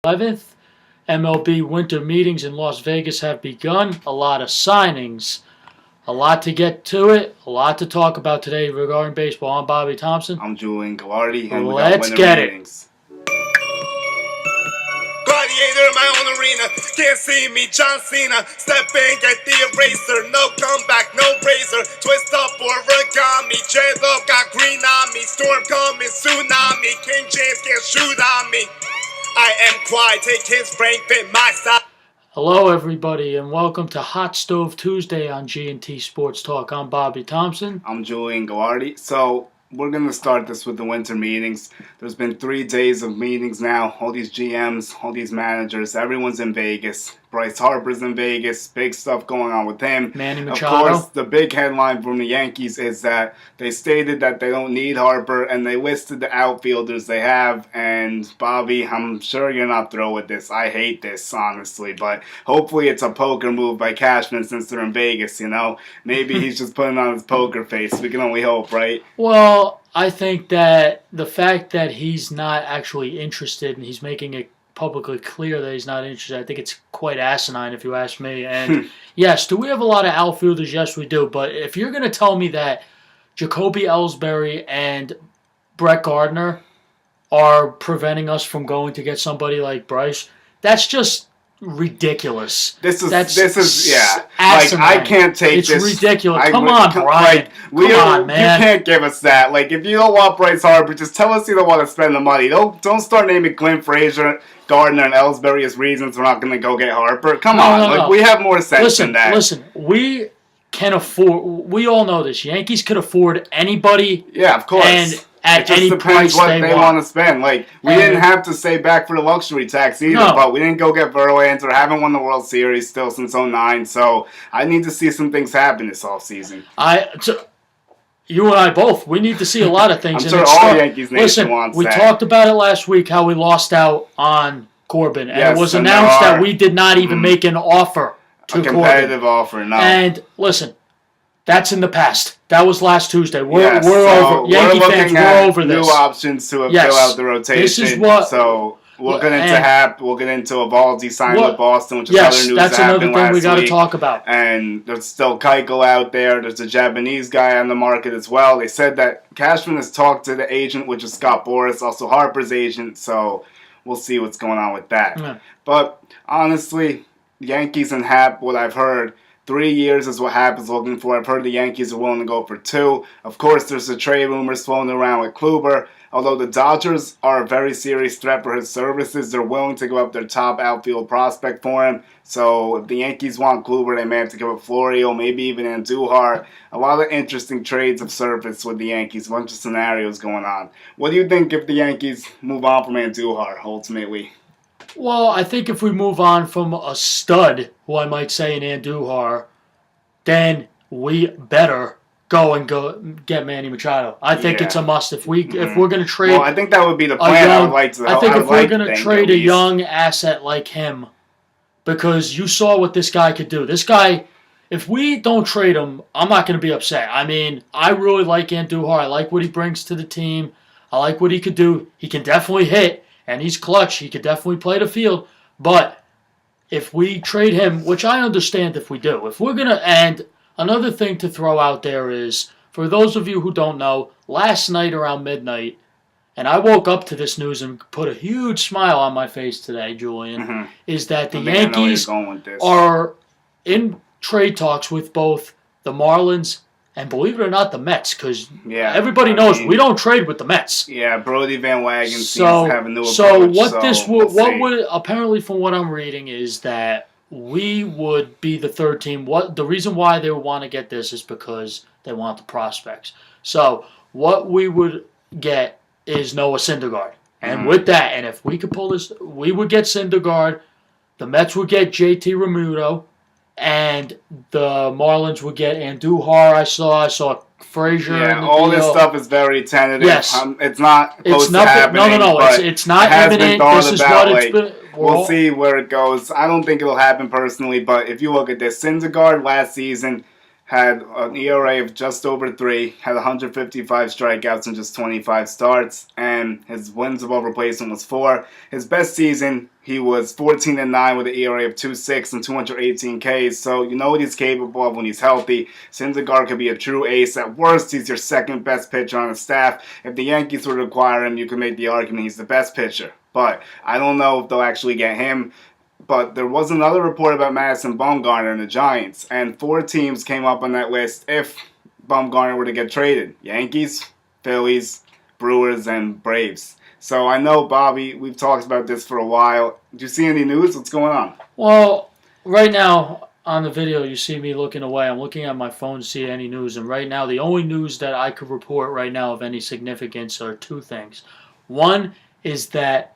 11th. MLB winter meetings in Las Vegas have begun. A lot of signings. A lot to get to it. A lot to talk about today regarding baseball. I'm Bobby Thompson. I'm Julian Gallardi. And let's get meetings. Gladiator in my own arena, can't see me, John Cena. Step in, get the eraser, no comeback, no razor. Twist up origami, J-Lo got green on me. Storm coming, tsunami, King James can't shoot on me. I am quiet, take his brain, fit my style. Hello, everybody, and welcome to Hot Stove Tuesday on G&T Sports Talk. I'm Bobby Thompson. I'm Julian Gallardi. So, we're going to start this with the winter meetings. There's been 3 days of meetings now. All these GMs, all these managers, everyone's in Vegas. Bryce Harper's in Vegas. Big stuff going on with him. Manny Machado. Of course, the big headline from the Yankees is that they stated that they don't need Harper, and they listed the outfielders they have. And, Bobby, I'm sure you're not thrilled with this. I hate this, honestly. But hopefully it's a poker move by Cashman since they're in Vegas, you know? Maybe he's just putting on his poker face. We can only hope, right? Well, I think that the fact that he's not actually interested and he's making it publicly clear that he's not interested, I think it's quite asinine if you ask me. And yes, do we have a lot of outfielders? Yes, we do. But if you're going to tell me that Jacoby Ellsbury and Brett Gardner are preventing us from going to get somebody like Bryce, that's just ridiculous. This is asinine. Like, I can't take this. It's ridiculous. Come on, Brian. Come on, man. You can't give us that. Like, if you don't want Bryce Harper, just tell us you don't want to spend the money. Don't start naming Clint Frazier, Gardner, and Ellsbury as reasons we're not going to go get Harper. Come on. No. We have more sense than that. Listen, we can afford, we all know this, Yankees could afford anybody. Yeah, of course. And at any price they want. It just depends what they want to spend. Like, we didn't have to stay back for the luxury tax either, but we didn't go get Verlander. Haven't won the World Series still since 2009, so I need to see some things happen this offseason. You and I both, we need to see a lot of things. I'm sure all Yankees Nation wants we that. talked about it last week, how we lost out on Corbin, and it was announced that we did not even make an offer to Corbin. A competitive offer, no. And listen, that's in the past. That was last Tuesday. We're over. Yankee fans, we're over this. New options to fill out the rotation. This is what. So we'll get into Hap. We'll get into Eovaldi signed with Boston, which is other news that's that happened another thing we got to week. talk about. And there's still Keuchel out there. There's a Japanese guy on the market as well. They said that Cashman has talked to the agent, which is Scott Boras, also Harper's agent. So we'll see what's going on with that. Yeah. But honestly, Yankees and Hap, what I've heard, 3 years is what Hap is looking for. I've heard the Yankees are willing to go for 2. Of course, there's the trade rumors floating around with Kluber. Although the Dodgers are a very serious threat for his services, they're willing to give up their top outfield prospect for him. So if the Yankees want Kluber, they may have to give up Florio, maybe even Andujar. A lot of interesting trades have surfaced with the Yankees. A bunch of scenarios going on. What do you think if the Yankees move on from Andujar, ultimately? Well, I think if we move on from a stud, who I might say in Andujar, then we better go get Manny Machado. I think it's a must. If we're going to trade, well, I think that would be the plan. I think if we're going to trade a young asset like him, because you saw what this guy could do. This guy, if we don't trade him, I'm not going to be upset. I mean, I really like Andujar. I like what he brings to the team. I like what he could do. He can definitely hit. And he's clutch. He could definitely play the field. But if we trade him, which I understand if we do, if we're going to, and another thing to throw out there is, for those of you who don't know, last night around midnight, and I woke up to this news and put a huge smile on my face today, Julian, is that the Yankees are in trade talks with both the Marlins and believe it or not, the Mets, because everybody knows we don't trade with the Mets. Yeah, Brody Van Wagen seems to have a new approach. What would apparently, from what I'm reading, is that we would be the third team. The reason why they would want to get this is because they want the prospects. So what we would get is Noah Syndergaard, and with that, and if we could pull this, we would get Syndergaard. The Mets would get JT Realmuto. And the Marlins would get Andujar. I saw Frazier. Yeah, all this stuff is very tentative. Yes, it's not supposed to happen. No. It's not imminent. This is what it's been. We'll see where it goes. I don't think it'll happen personally, but if you look at this, Syndergaard last season had an ERA of just over 3, had 155 strikeouts in just 25 starts, and his wins above replacement was 4. His best season, he was 14-9 with an ERA of 2.6 and 218 Ks, so you know what he's capable of when he's healthy. Syndergaard could be a true ace. At worst, he's your second best pitcher on the staff. If the Yankees were to acquire him, you could make the argument he's the best pitcher. But I don't know if they'll actually get him. But there was another report about Madison Bumgarner and the Giants, and 4 teams came up on that list if Bumgarner were to get traded. Yankees, Phillies, Brewers, and Braves. So I know, Bobby, we've talked about this for a while. Do you see any news? What's going on? Well, right now on the video you see me looking away. I'm looking at my phone to see any news, and right now the only news that I could report right now of any significance are 2 things. One is that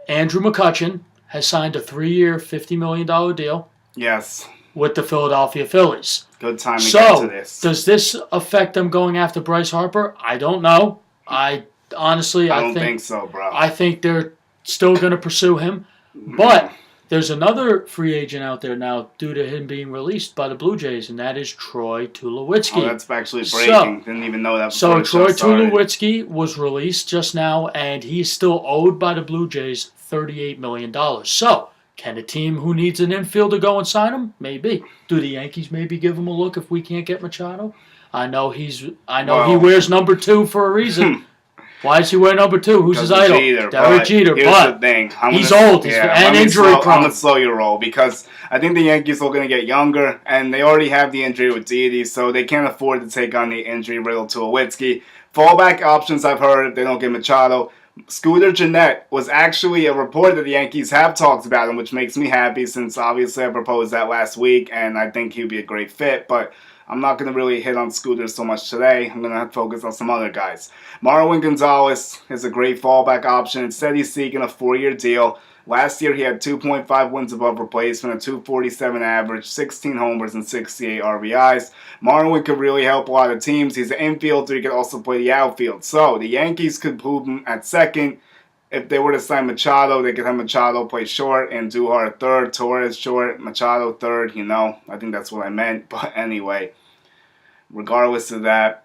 Andrew McCutchen has signed a 3-year, $50 million deal. Yes. With the Philadelphia Phillies. Good time to get to this. So, does this affect them going after Bryce Harper? I don't know. I don't think so, bro. I think they're still going to pursue him. But there's another free agent out there now due to him being released by the Blue Jays, and that is Troy Tulowitzki. Oh, that's actually breaking. Didn't even know that before. So Troy Tulowitzki was released just now, and he's still owed by the Blue Jays $38 million. So, can a team who needs an infielder go and sign him? Maybe. Do the Yankees maybe give him a look if we can't get Machado? I know he wears number 2 for a reason. Why does he wear number 2? Who's his idol? Derek Jeter. Here's the thing. He's old. And injury prone. I'm going to slow your roll because I think the Yankees are going to get younger, and they already have the injury with Didi, so they can't afford to take on the injury-riddled Tulowitzki. Fallback options I've heard if they don't get Machado. Scooter Gennett was actually a report that the Yankees have talked about him, which makes me happy since obviously I proposed that last week, and I think he'd be a great fit, but I'm not going to really hit on Scooter so much today. I'm going to focus on some other guys. Marwin Gonzalez is a great fallback option. Instead, he's seeking a 4-year deal. Last year, he had 2.5 wins above replacement, a 247 average, 16 homers, and 68 RBIs. Marwin could really help a lot of teams. He's an infielder. He could also play the outfield. So, the Yankees could move him at second. If they were to sign Machado, they could have Machado play short, and Andujar third, Torres short, Machado third, I think that's what I meant. But anyway, regardless of that,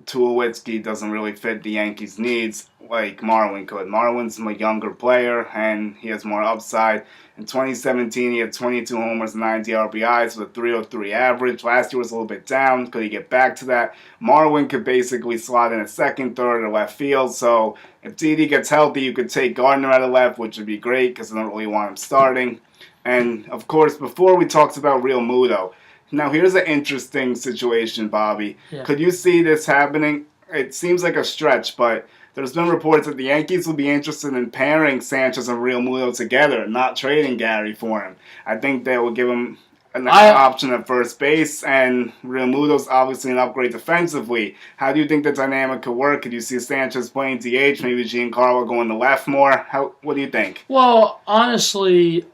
Tulowitzki doesn't really fit the Yankees' needs like Marwin could. Marwin's a younger player, and he has more upside. In 2017, he had 22 homers and 90 RBIs with a 303 average. Last year was a little bit down. Could he get back to that? Marwin could basically slot in a second, third, or left field. So if Didi gets healthy, you could take Gardner out of left, which would be great because I don't really want him starting. And, of course, before we talked about Realmuto, now here's an interesting situation, Bobby. Yeah. Could you see this happening? It seems like a stretch, but there's been reports that the Yankees will be interested in pairing Sanchez and Realmuto together and not trading Gary for him. I think they will give him an option at first base, and Realmuto's obviously an upgrade defensively. How do you think the dynamic could work? Could you see Sanchez playing DH, maybe Giancarlo going to left more? What do you think? Well, honestly,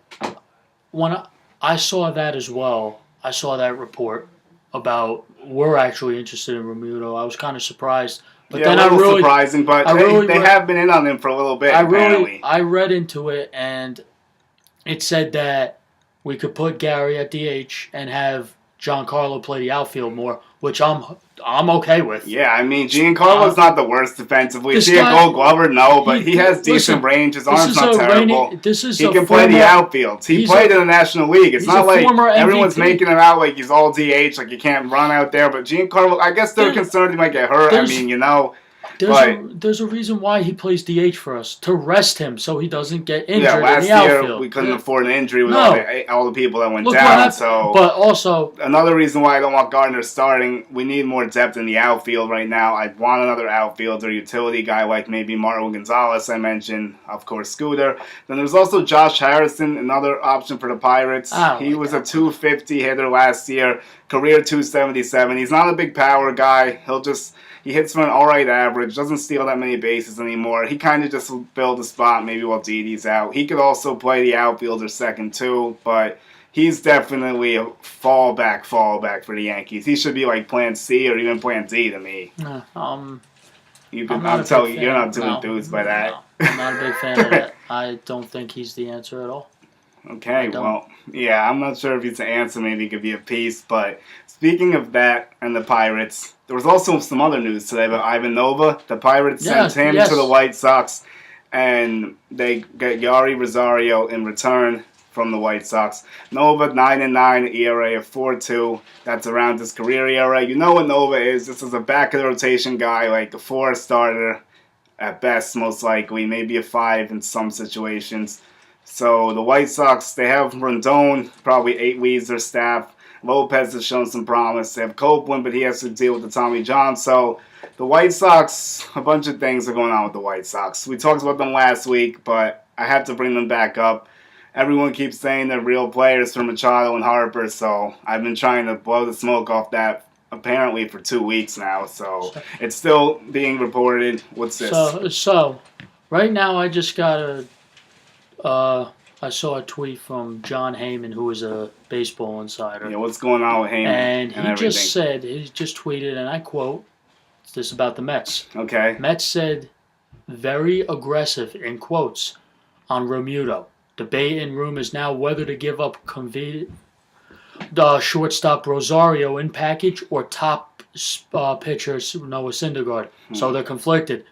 when I saw that as well, I saw that report about we're actually interested in Realmuto. I was kind of surprised. But then surprising, but they have been in on him for a little bit, apparently. I read into it, and it said that we could put Gary at DH and have Giancarlo play the outfield more, which I'm okay with. Yeah, I mean, Giancarlo's not the worst defensively. Is he a Gold Glover? No, but he has decent range. His arm's not terrible. He can play the outfield. He played in the National League. It's not like everyone's making him out like he's all DH, like you can't run out there. But Giancarlo, I guess they're concerned he might get hurt. I mean, There's a reason why he plays DH for us, to rest him so he doesn't get injured in the outfield. Yeah, last year we couldn't afford an injury with all the people that went down. But also, another reason why I don't want Gardner starting, we need more depth in the outfield right now. I want another outfielder, utility guy like maybe Marwin Gonzalez I mentioned, of course Scooter. Then there's also Josh Harrison, another option for the Pirates. He was a 250 hitter last year, career 277. He's not a big power guy. He hits for an alright average, doesn't steal that many bases anymore. He kind of just will build a spot maybe while Didi's out. He could also play the outfielder second too, but he's definitely a fallback for the Yankees. He should be like plan C or even plan D to me. I'm telling you, you're not too enthused by that. No, I'm not a big fan of that. I don't think he's the answer at all. Okay, well, yeah, I'm not sure if it's an answer. Maybe it could be a piece. But speaking of that and the Pirates, there was also some other news today about Ivan Nova. The Pirates sent him to the White Sox, and they get Yari Rosario in return from the White Sox. Nova, 9-9, ERA of 4.2. That's around his career ERA. You know what Nova is. This is a back-of-the-rotation guy, like a 4 starter at best, most likely. Maybe a 5 in some situations. So the White Sox, they have Rondon, probably 8 leads their staff. Lopez has shown some promise. They have Copeland, but he has to deal with the Tommy John. So the White Sox, a bunch of things are going on with the White Sox. We talked about them last week, but I have to bring them back up. Everyone keeps saying they're real players for Machado and Harper, so I've been trying to blow the smoke off that apparently for 2 weeks now. So it's still being reported. What's this? So right now I just got I saw a tweet from John Heyman, who is a baseball insider. Yeah, what's going on with Heyman? And he just said, he just tweeted, and I quote, this about the Mets. Okay. Mets said, very aggressive, in quotes, on Realmuto. Debate in room is now whether to give up the shortstop Rosario in package or top pitcher Noah Syndergaard. So they're conflicted.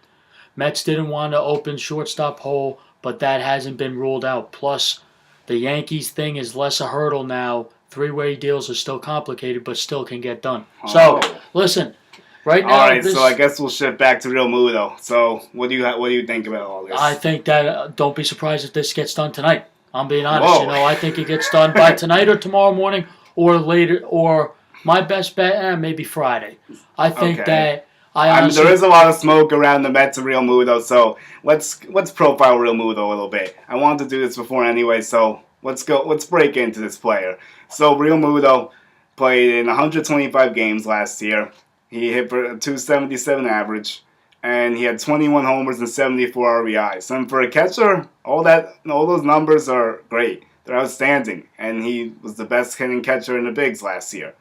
Mets didn't want to open shortstop hole, but that hasn't been ruled out. Plus, the Yankees thing is less a hurdle now. 3-way deals are still complicated, but still can get done. So, listen, right now... All right, so I guess we'll shift back to Realmuto. So, what do you think about all this? I think that, don't be surprised if this gets done tonight. I'm being honest. Whoa. I think it gets done by tonight or tomorrow morning or later, or my best bet, maybe Friday. I think that... honestly, there is a lot of smoke around the Mets and Realmuto, so let's profile Realmuto a little bit. I wanted to do this before anyway, so let's break into this player. So Realmuto played in 125 games last year. He hit for a 277 average, and he had 21 homers and 74 RBIs. And for a catcher, all those numbers are great. They're outstanding, and he was the best hitting catcher in the bigs last year.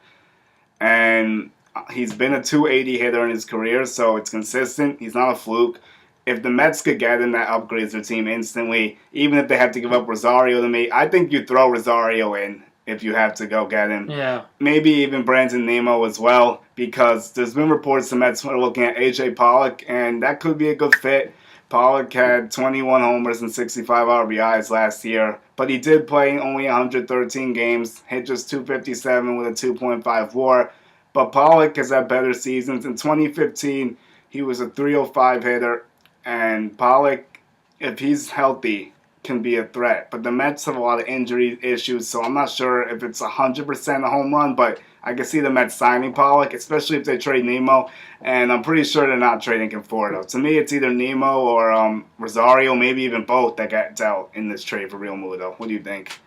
And he's been a 280 hitter in his career, so it's consistent. He's not a fluke. If the Mets could get him, that upgrades their team instantly. Even if they have to give up Rosario to me, I think you throw Rosario in if you have to go get him. Yeah. Maybe even Brandon Nimmo as well, because there's been reports the Mets are looking at A.J. Pollock, and that could be a good fit. Pollock had 21 homers and 65 RBIs last year, but he did play only 113 games, hit just 257 with a 2.5 WAR. But Pollock has had better seasons. In 2015, he was a 305 hitter, and Pollock, if he's healthy, can be a threat. But the Mets have a lot of injury issues, so I'm not sure if it's 100% a home run, but I can see the Mets signing Pollock, especially if they trade Nimmo, and I'm pretty sure they're not trading Conforto. To me, it's either Nimmo or Rosario, maybe even both that got dealt in this trade for Realmuto. What do you think?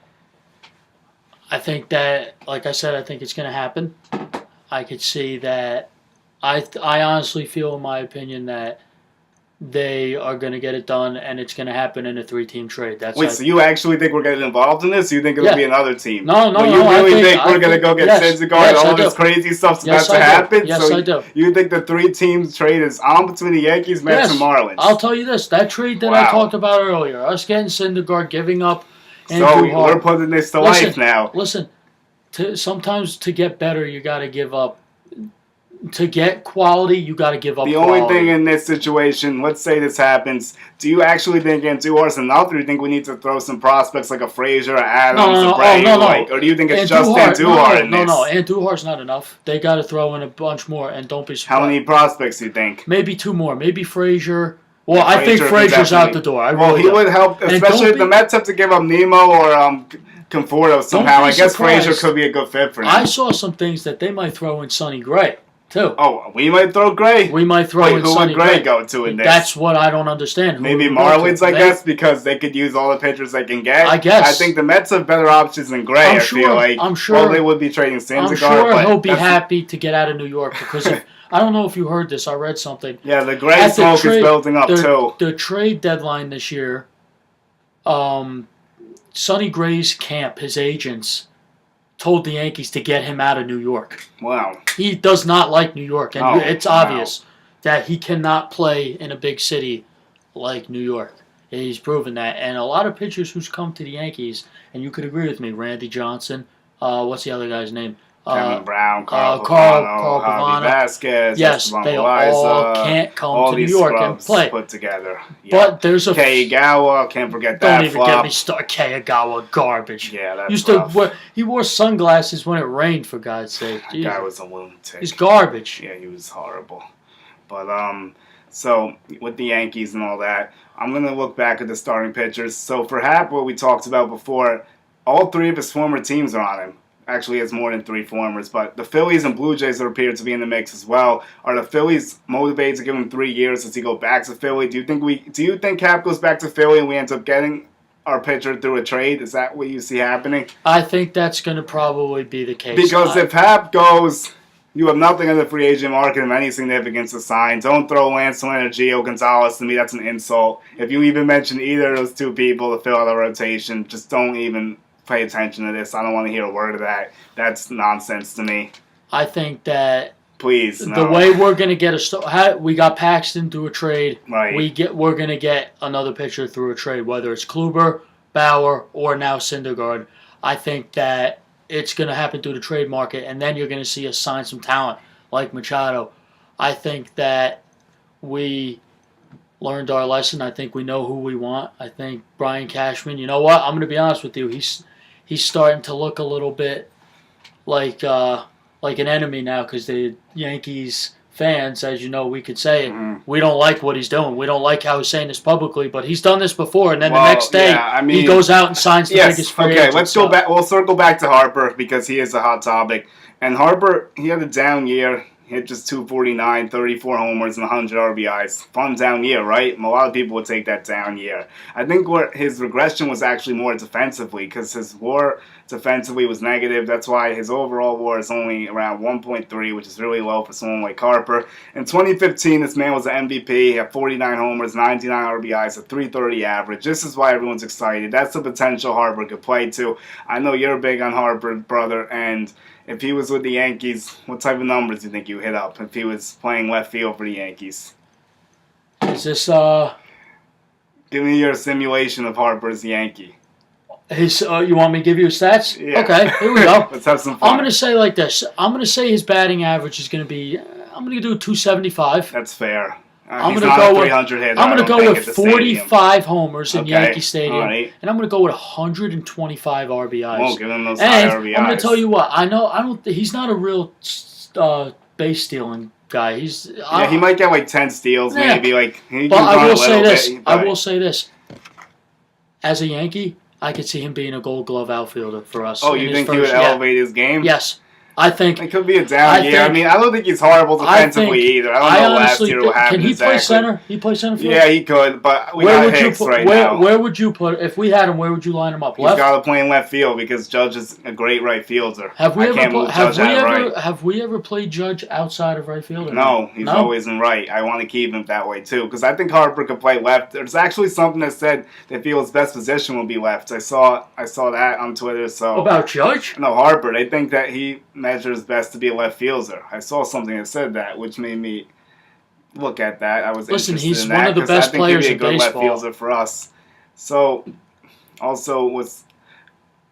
I think that, like I said, I think it's going to happen. I could see that. I honestly feel, in my opinion, that they are going to get it done, and it's going to happen in a 3-team trade. So you actually think we're getting involved in this? You think it'll be another team? No. You really think we're going to go get Syndergaard and all this crazy stuff's about to happen? Yes, I do. You think the 3-team trade is on between the Yankees, Mets, and Marlins? I'll tell you this. That trade that I talked about earlier, us getting Syndergaard, giving up Andujar. So we're putting this to life now. Listen, sometimes to get better, you got to give up. To get quality, you got to give up quality. The only thing in this situation, let's say this happens, do you actually think Andujar's enough, or do you think we need to throw some prospects like a Frazier, or Adams, or Bray? Or do you think it's just Andujar in this? No, Andujar's not enough. They got to throw in a bunch more, and don't be surprised. How many prospects do you think? Maybe 2 more. Maybe Frazier. Well, I think Frazier's out the door. He would help, especially if the Mets have to give up Nimmo or Conforto somehow. I guess Frazier could be a good fit for them. I saw some things that they might throw in Sonny Gray, too. Oh, we might throw Gray? We might throw in Sonny Gray. Who would Gray go to in this? That's what I don't understand. Maybe Marlins, I guess, because they could use all the pitchers they can get. I guess. I think the Mets have better options than Gray, I feel like. I'm sure. Well, they would be trading Syndergaard. I'm sure he'll be happy to get out of New York because I don't know if you heard this. I read something. Yeah, the Gray smoke is building up, too. The trade deadline this year, Sonny Gray's camp, his agents, told the Yankees to get him out of New York. Wow. He does not like New York, and it's obvious that he cannot play in a big city like New York. He's proven that. And a lot of pitchers who's come to the Yankees, and you could agree with me, Randy Johnson, what's the other guy's name? Kevin Brown, Carl Pavano, Pavano. Vasquez, yes, Esteban they Loaiza, all can't come to New York and play. Put together. Yeah. But there's a Keigawa, can't forget that. Don't even get me started. Keigawa, garbage. Yeah, that's rough. He wore sunglasses when it rained, for God's sake. That guy was a lunatic. He's garbage. Yeah, he was horrible. But so with the Yankees and all that, I'm gonna look back at the starting pitchers. So for Happ, what we talked about before, all three of his former teams are on him. Actually, he has more than three formers, but the Phillies and Blue Jays appear to be in the mix as well. Are the Phillies motivated to give him 3 years? Does he go back to Philly? Do you think Happ goes back to Philly and we end up getting our pitcher through a trade? Is that what you see happening? I think that's going to probably be the case. Because if Happ goes, you have nothing on the free agent market of any significance to sign. Don't throw Lance Lynn or Gio Gonzalez to me. That's an insult. If you even mention either of those two people to fill out a rotation, just don't even pay attention to this. I don't want to hear a word of that. That's nonsense to me. I think that please no. The way we're gonna get we got Paxton through a trade. Right. We're gonna get another pitcher through a trade, whether it's Kluber, Bauer, or now Syndergaard. I think that it's gonna happen through the trade market, and then you're gonna see us sign some talent like Machado. I think that we learned our lesson. I think we know who we want. I think Brian Cashman. You know what? I'm gonna be honest with you. He's starting to look a little bit like an enemy now, because the Yankees fans, as you know, we could say it. We don't like what he's doing. We don't like how he's saying this publicly, but he's done this before, and then the next day he goes out and signs the biggest free agent. Let's go back. We'll circle back to Harper because he is a hot topic. And Harper, he had a down year. Hit just 249, 34 homers, and 100 RBIs. Fun down year, right? A lot of people would take that down year. I think where his regression was actually more defensively, because his WAR defensively was negative. That's why his overall WAR is only around 1.3, which is really low for someone like Harper. In 2015, this man was an MVP. He had 49 homers, 99 RBIs, a 330 average. This is why everyone's excited. That's the potential Harper could play to. I know you're big on Harper, brother, and if he was with the Yankees, what type of numbers do you think you hit up if he was playing left field for the Yankees? Is this Give me your simulation of Harper as a Yankee. You want me to give you his stats? Yeah. Okay, here we go. Let's have some fun. I'm going to say like this. I'm going to say his batting average is going to be, I'm going to do 275. That's fair. I'm going to go with 300 hitter. I'm going to go with 45 homers in Yankee Stadium, right. And I'm going to go with 125 RBIs. Won't give him those high RBIs. I'm going to tell you what. He's not a real base stealing guy. He might get like 10 steals, maybe like. But I will say this. As a Yankee, I could see him being a Gold Glove outfielder for us. Oh, you think he would elevate his game? Yes. I think it could be a down year. I mean, I don't think he's horrible defensively either. I don't know last year what happened. Can he play center? He play center field? Yeah, he could, but we got Hicks right now. Where would you put if we had him? Where would you line him up? He's got to play in left field because Judge is a great right fielder. Have we ever played Judge outside of right field? No, he's always in right. I want to keep him that way too because I think Harper could play left. There's actually something that said they feel his best position will be left. I saw that on Twitter. So about Judge? No, Harper. They think that he measures best to be a left fielder. I saw something that said that, which made me look at that. I was interested he's in one that of the best players in baseball. I think he'd be a good left fielder for us. So, also,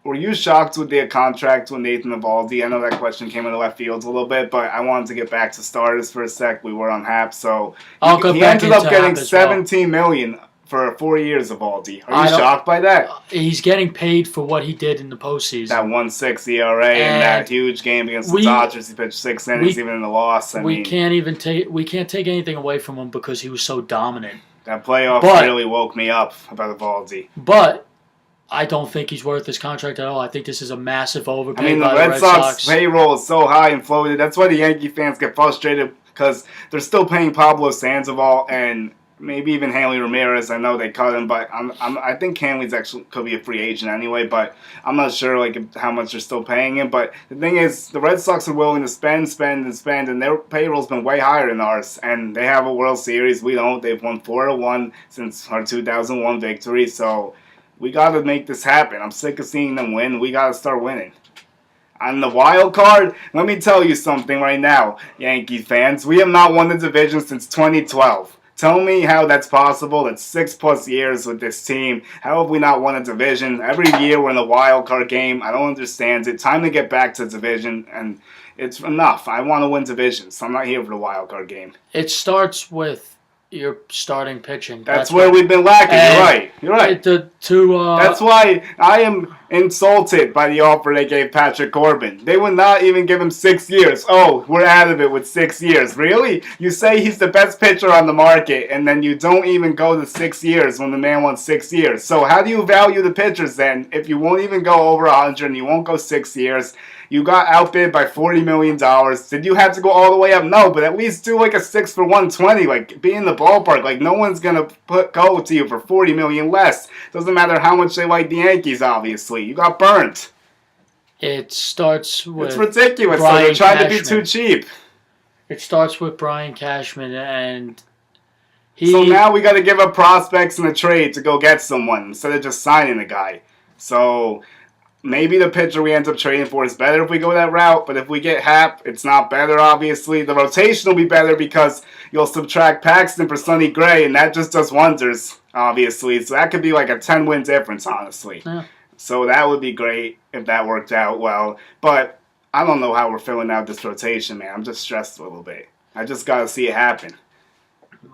were you shocked with their contract with Nathan Eovaldi? I know that question came in the left field a little bit, but I wanted to get back to starters for a sec. We were on Hap, so he ended up getting $17 million for 4 years of Eovaldi. Are you shocked by that? He's getting paid for what he did in the postseason. That 1.6 ERA and that huge game against the Dodgers. He pitched 6 innings, even in the loss. We can't take anything away from him because he was so dominant. That playoff really woke me up about Eovaldi. But I don't think he's worth this contract at all. I think this is a massive overpay. I mean, the Red Sox payroll is so high and floated. That's why the Yankee fans get frustrated because they're still paying Pablo Sandoval and maybe even Hanley Ramirez. I know they cut him, but I think Hanley's actually could be a free agent anyway. But I'm not sure how much they're still paying him. But the thing is, the Red Sox are willing to spend, and their payroll's been way higher than ours. And they have a World Series. We don't. They've won 4-1 since our 2001 victory. So we got to make this happen. I'm sick of seeing them win. We got to start winning. On the wild card, let me tell you something right now, Yankee fans. We have not won the division since 2012. Tell me how that's possible. That's 6+ years with this team. How have we not won a division? Every year we're in the wild card game. I don't understand it. Time to get back to division, and it's enough. I want to win divisions, so I'm not here for the wild card game. It starts with your starting pitching. That's where we've been lacking. You're right. That's why I am insulted by the offer they gave Patrick Corbin. They would not even give him 6 years. Oh, we're out of it with 6 years. Really? You say he's the best pitcher on the market, and then you don't even go to 6 years when the man wants 6 years. So how do you value the pitchers then if you won't even go over 100 and you won't go 6 years? You got outbid by $40 million. Did you have to go all the way up? No, but at least do like a 6 for 120. Like, be in the ballpark. Like, no one's going to go to you for $40 million less. Doesn't matter how much they like the Yankees, obviously. You got burnt. It starts with It's ridiculous. Brian So they're trying Cashman. to be too cheap. It starts with Brian Cashman, and So now we got to give up prospects in a trade to go get someone instead of just signing the guy. So maybe the pitcher we end up trading for is better if we go that route, but if we get Hap, it's not better, obviously. The rotation will be better because you'll subtract Paxton for Sonny Gray, and that just does wonders, obviously. So that could be like a 10-win difference, honestly. Yeah. So that would be great if that worked out well. But I don't know how we're filling out this rotation, man. I'm just stressed a little bit. I just got to see it happen.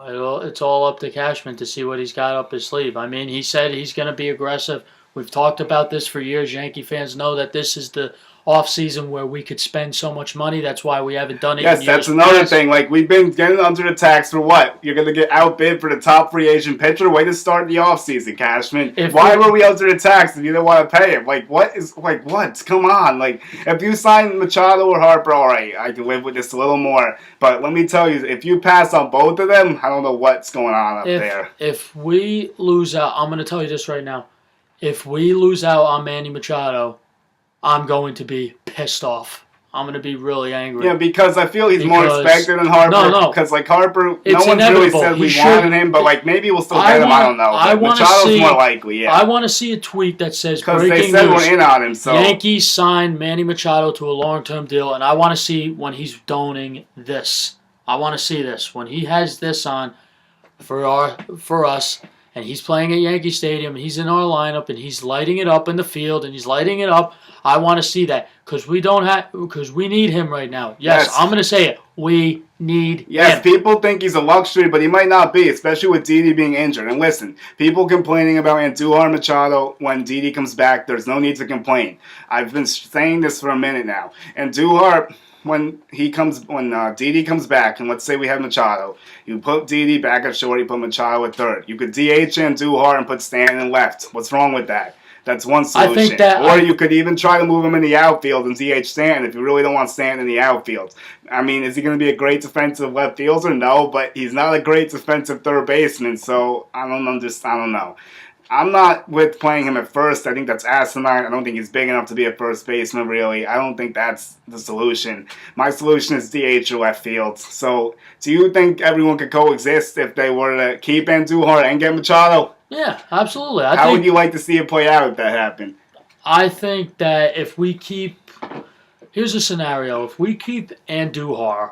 It's all up to Cashman to see what he's got up his sleeve. I mean, he said he's going to be aggressive. We've talked about this for years. Yankee fans know that this is the offseason where we could spend so much money. That's why we haven't done it in years That's another past. thing. Like, we've been getting under the tax for what? You're going to get outbid for the top free agent pitcher? Way to start the offseason, Cashman. Why were we under the tax if you didn't want to pay him? What? Come on. If you sign Machado or Harper, all right, I can live with this a little more. But let me tell you, if you pass on both of them, I don't know what's going on up there. If we lose out, I'm going to tell you this right now. If we lose out on Manny Machado, I'm going to be pissed off. I'm going to be really angry. Yeah, because I feel he's more expected than Harper. No. Because, Harper, no one's inevitable. really said we wanted him, but, maybe we'll still get him. I don't know. Machado's more likely, yeah. I want to see a tweet that says, because breaking they said news, we're in on him, so. Yankees signed Manny Machado to a long-term deal, and I want to see when he's doning this. I want to see this. When he has this on for us, and he's playing at Yankee Stadium, and he's in our lineup, and he's lighting it up in the field, and he's lighting it up. I want to see that because we need him right now. Yes, I'm going to say it. We need him. Yes, people think he's a luxury, but he might not be, especially with Didi being injured. And listen, people complaining about Andujar Machado when Didi comes back, there's no need to complain. I've been saying this for a minute now. Andujar, when Didi comes back, and let's say we have Machado, you put Didi back at short, you put Machado at third. You could DH Andujar and put Stanton left. What's wrong with that? That's one solution. You could even try to move him in the outfield and DH Stanton if you really don't want Stanton in the outfield. I mean, is he going to be a great defensive left fielder? No, but he's not a great defensive third baseman, so I don't know. I'm not with playing him at first. I think that's asinine. I don't think he's big enough to be a first baseman, really. I don't think that's the solution. My solution is DH or left field. So, do you think everyone could coexist if they were to keep Andujar and get Machado? Yeah, absolutely. How would you like to see it play out if that happened? I think that if we keep... Here's a scenario. If we keep Andujar...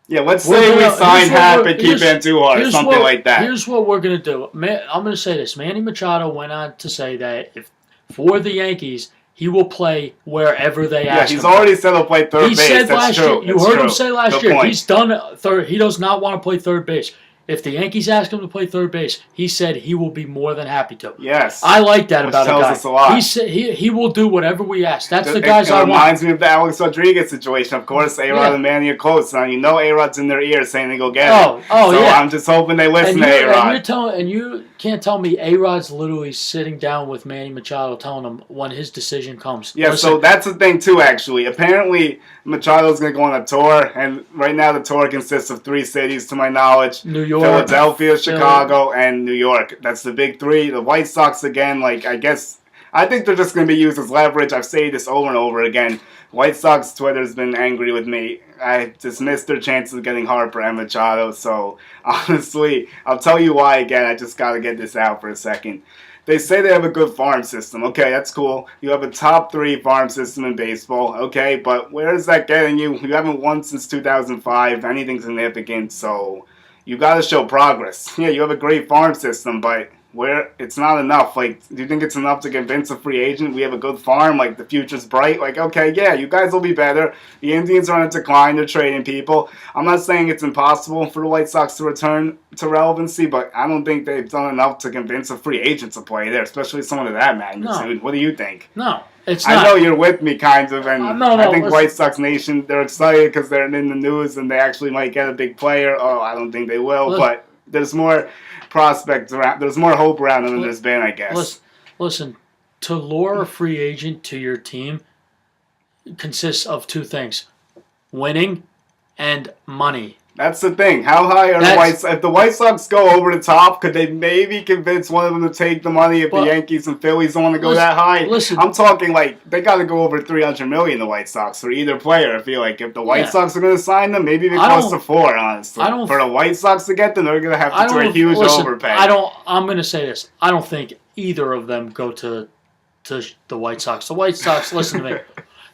Yeah, let's say we sign Hap and keep Andujar or something like that. Here's what we're going to do. I'm going to say this. Manny Machado went on to say that if for the Yankees, he will play wherever they ask him. Yeah, he's already said he'll play third base. Said That's last true. Year, you heard him say last year. Point. He's done third. He does not want to play third base. If the Yankees ask him to play third base, he said he will be more than happy to. Yes. I like that about a guy. Us a lot. He said he will do whatever we ask. That's the guys I want. It reminds me of the Alex Rodriguez situation. Of course, A-Rod and Manny are close. Now, you know A-Rod's in their ear saying they go get him. So I'm just hoping they listen to A-Rod. And you can't tell me A-Rod's literally sitting down with Manny Machado telling him when his decision comes. Yeah, so that's the thing, too, actually. Apparently, Machado's going to go on a tour, and right now the tour consists of 3 cities, to my knowledge. New York, Philadelphia, Chicago, and New York. That's the big 3. The White Sox, again, I think they're just going to be used as leverage. I've said this over and over again. White Sox Twitter's been angry with me. I dismissed their chances of getting Harper and Machado, so honestly, I'll tell you why again. I just got to get this out for a second. They say they have a good farm system. Okay, that's cool. You have a top 3 farm system in baseball. Okay, but where is that getting you? You haven't won since 2005, anything significant, so... you got to show progress. Yeah, you have a great farm system, but it's not enough. Like, do you think it's enough to convince a free agent we have a good farm? Like, the future's bright? Like, okay, yeah, you guys will be better. The Indians are on a decline. They're trading people. I'm not saying it's impossible for the White Sox to return to relevancy, but I don't think they've done enough to convince a free agent to play there, especially someone of that magnitude. No. What do you think? No, it's not. I know you're with me, kind of, and I think listen. White Sox Nation, they're excited because they're in the news and they actually might get a big player. Oh, I don't think they will, but there's more prospects around. There's more hope around them than there's been, I guess. Listen, to lure a free agent to your team consists of two things: winning and money. That's the thing. How high are the White Sox? If the White Sox go over the top, could they maybe convince one of them to take the money if the Yankees and Phillies don't want to go that high? Listen, I'm talking like they got to go over $300 million, the White Sox, for either player. I feel like if the White Sox are going to sign them, maybe they close to $4, honestly. For the White Sox to get them, they're going to have to do a huge overpay. I'm going to say this. I don't think either of them go to the White Sox. The White Sox, listen to me.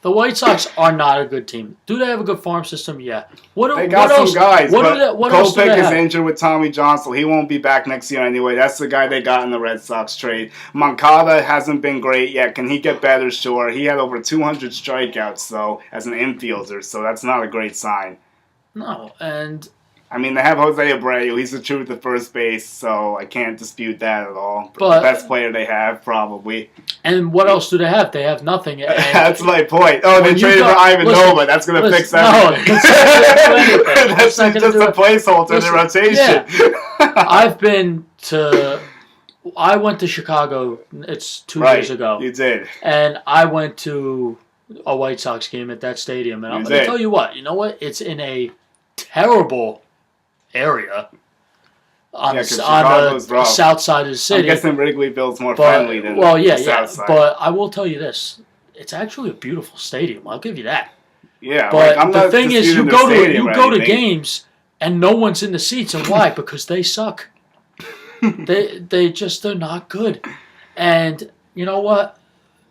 The White Sox are not a good team. Do they have a good farm system? Yeah. They got some guys, but Kopech is injured with Tommy John, so he won't be back next year anyway. That's the guy they got in the Red Sox trade. Moncada hasn't been great yet. Can he get better? Sure. He had over 200 strikeouts, though, as an infielder, so that's not a great sign. No, and I mean, they have Jose Abreu. He's the truth at first base, so I can't dispute that at all. But the best player they have, probably. And what else do they have? They have nothing. That's my point. Oh, they traded for Ivan Nova. That's going to fix everything. No, that's just a placeholder in the rotation. Yeah. I went to Chicago, it's 2 years ago. You did. And I went to a White Sox game at that stadium. And I'm going to tell you what. You know what? It's in a terrible area on the south side of the city. I'm guessing Wrigleyville's more friendly than the south side. But I will tell you this. It's actually a beautiful stadium. I'll give you that. Yeah, but the thing is, you go to games and no one's in the seats. And why? Because they suck. They're not good. And you know what?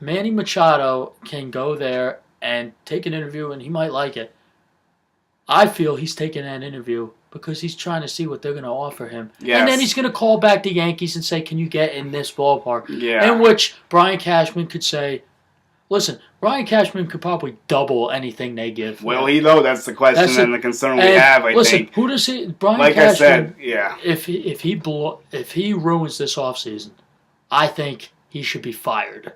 Manny Machado can go there and take an interview and he might like it. I feel he's taking that interview because he's trying to see what they're going to offer him. Yes. And then he's going to call back the Yankees and say, can you get in this ballpark? Yeah. In which Brian Cashman could say, listen, Brian Cashman could probably double anything they give. Well, that's the question and the concern we have, I think. Who does he... Brian like Cashman, I said, yeah. If he ruins this offseason, I think he should be fired.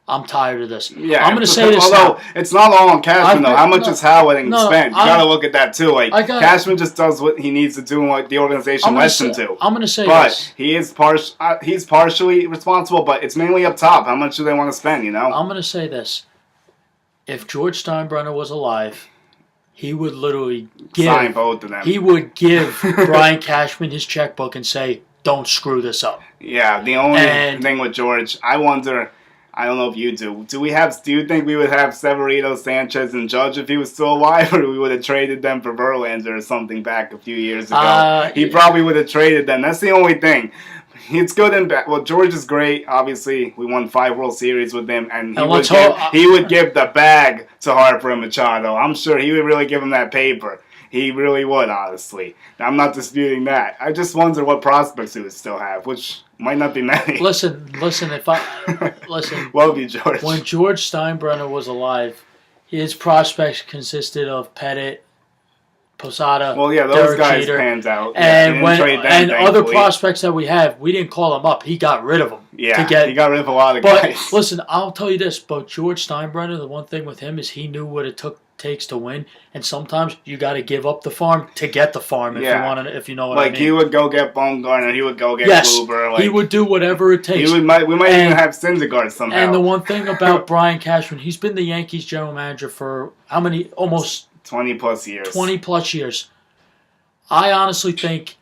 I'm tired of this. Yeah, I'm going to say this. Although it's not all on Cashman, though. How much is Howard spent? You got to look at that too. Like Cashman just does what he needs to do and what the organization lets him to. I'm going to say this. But he's partially responsible, but it's mainly up top. How much do they want to spend? You know. I'm going to say this. If George Steinbrenner was alive, he would literally sign both of them. He would give Brian Cashman his checkbook and say, "Don't screw this up." Yeah. The only thing with George, I wonder. I don't know if you do. Do you think we would have Severino, Sanchez, and Judge if he was still alive, or we would have traded them for Verlander or something back a few years ago? He probably would have traded them. That's the only thing. It's good and bad. Well, George is great. Obviously, we won 5 World Series with him, and he would give the bag to Harper and Machado. I'm sure he would really give him that paper. He really would, honestly. I'm not disputing that. I just wonder what prospects he would still have, which might not be many. Listen. Love you, George. When George Steinbrenner was alive, his prospects consisted of Pettit, Posada, those Derek guys Jeter, panned out. And other prospects that we have, we didn't call them up. He got rid of them. Yeah, he got rid of a lot of guys. But listen, I'll tell you this. But George Steinbrenner, the one thing with him is he knew what it takes to win, and sometimes you got to give up the farm to get the farm if you know what I mean. Like he would go get Baumgartner, he would go get Kluber. He would do whatever it takes. We might even have Syndergaard somehow. And the one thing about Brian Cashman, he's been the Yankees general manager for how many? Almost 20 plus years. 20 plus years. I honestly think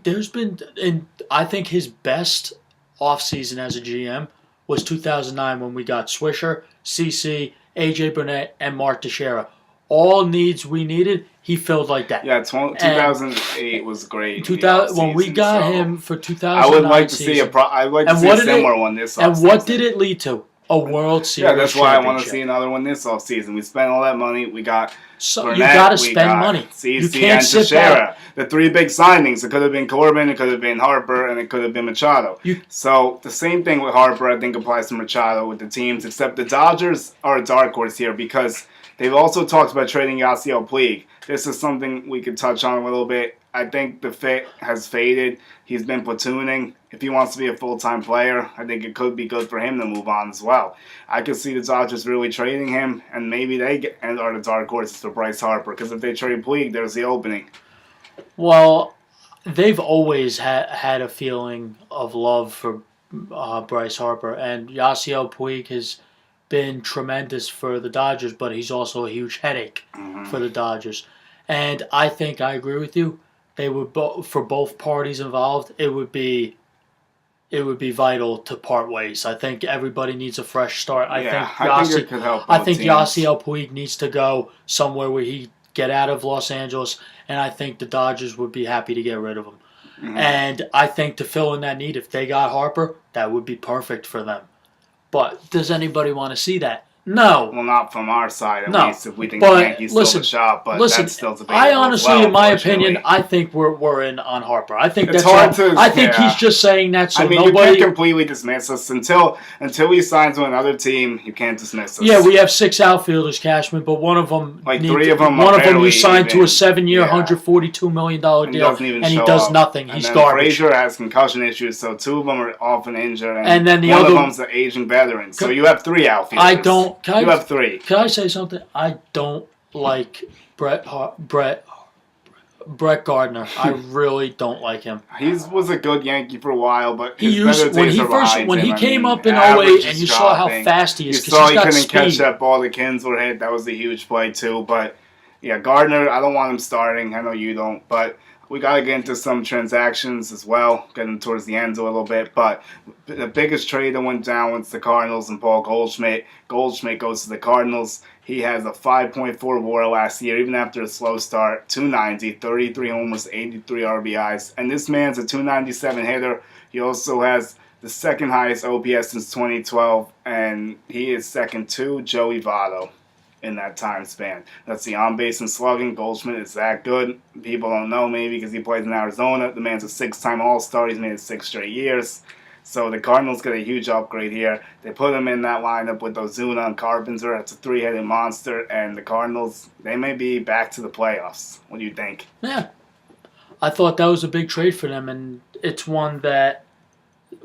there's been, and I think his best offseason as a GM was 2009 when we got Swisher, CC, A.J. Burnett, and Mark Teixeira. All needs we needed, he filled like that. Yeah, 2008 was great. When we got him for 2009 I would like to see I'd like to see a similar one this offseason. And what did it lead to? a World Series. Yeah, that's why I want to championship. see another one this offseason. We spent all that money. We got So Burnett, you got to we spend got money. CC You can't and sit back. Teixeira. The 3 big signings. It could have been Corbin, it could have been Harper, and it could have been Machado. So the same thing with Harper, I think, applies to Machado with the teams, except the Dodgers are a dark horse here because they've also talked about trading Yasiel Puig. This is something we could touch on a little bit. I think the fit has faded. He's been platooning. If he wants to be a full-time player, I think it could be good for him to move on as well. I could see the Dodgers really trading him, and maybe they are the dark horses for Bryce Harper, because if they trade Puig, there's the opening. Well, they've always had a feeling of love for Bryce Harper, and Yasiel Puig has been tremendous for the Dodgers, but he's also a huge headache for the Dodgers. And I think I agree with you. They would for both parties involved. It would be vital to part ways. I think everybody needs a fresh start. I think it could help I both think teams. Yasiel Puig needs to go somewhere where he get out of Los Angeles, and I think the Dodgers would be happy to get rid of him. And I think to fill in that need, if they got Harper, that would be perfect for them. But does anybody want to see that? No. Well, not from our side, at least, if we think But the Yankees still the shot, but that's still debatable. I honestly, as well, in my unfortunately. opinion, I think we're in on Harper. I think It's that's hard to- I think yeah. he's just saying that so I mean, nobody. you can't completely dismiss us until he signs with another team. You can't dismiss us. Yeah, we have 6 outfielders, Cashman, but one of them, Like, 3 of them one are of them you barely signed to even. a 7-year, Yeah. $142 million And he deal, doesn't even and he show does up. nothing. And He's then garbage. Frazier has concussion issues, so 2 of them are often injured, And then the one other- of them's an aging veteran. So you have 3 outfielders. I don't. You have 3. Can I say something? I don't like Brett Gardner. I really don't like him. He was a good Yankee for a while, but He his better used when days he are first behind when him. he I came mean, up in average 08 is and you saw how dropping. fast he is You because saw he's he got couldn't speed. catch that ball the Kinsler hit. That was a huge play too. But yeah, Gardner, I don't want him starting. I know you don't, but we got to get into some transactions as well, getting towards the end a little bit. But the biggest trade that went down was the Cardinals and Paul Goldschmidt. Goldschmidt goes to the Cardinals. He has a 5.4 WAR last year, even after a slow start. 290, 33 homers, 83 RBIs. And this man's a 297 hitter. He also has the second highest OPS since 2012, and he is second to Joey Votto in that time span. That's the on-base and slugging. Goldschmidt is that good. People don't know maybe because he plays in Arizona. The man's a 6-time All-Star. He's made it 6 straight years. So the Cardinals get a huge upgrade here. They put him in that lineup with Ozuna and Carpenter. It's a 3-headed monster. And the Cardinals, they may be back to the playoffs. What do you think? Yeah, I thought that was a big trade for them, and it's one that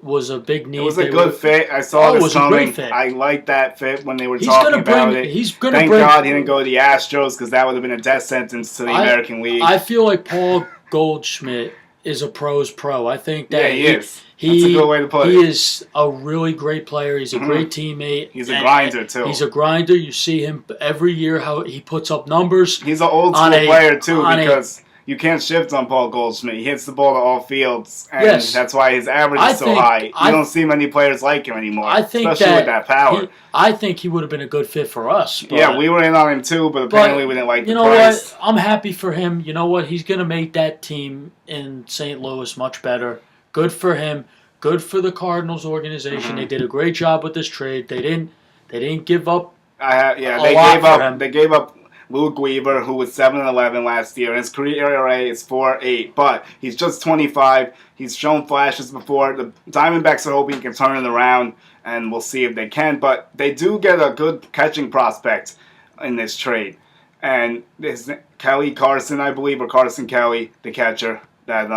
was a big need. It was a good fit. I saw it this was a great coming. fit. I liked that fit when they were He's talking gonna about bring- it. he's gonna Thank bring- God he didn't go to the Astros because that would have been a death sentence to the American League. I feel like Paul Goldschmidt is a pro's pro. I think that Yeah, he is. That's a good way to put it. He is a really great player. He's a great teammate. He's a grinder, too. He's a grinder. You see him every year how he puts up numbers. He's an old school player, too, because you can't shift on Paul Goldschmidt. He hits the ball to all fields, and that's why his average is so high. You don't see many players like him anymore, especially with that power. I think he would have been a good fit for us. But, yeah, we were in on him, too, but apparently we didn't like the price. You know what? I'm happy for him. You know what? He's going to make that team in St. Louis much better. Good for him. Good for the Cardinals organization. They did a great job with this trade. They didn't give up. They gave up Luke Weaver, who was 7-11 last year, and his career ERA is 4.8. But he's just 25. He's shown flashes before. The Diamondbacks are hoping he can turn it around, and we'll see if they can. But they do get a good catching prospect in this trade, and this Kelly Carson, I believe, or Carson Kelly, the catcher that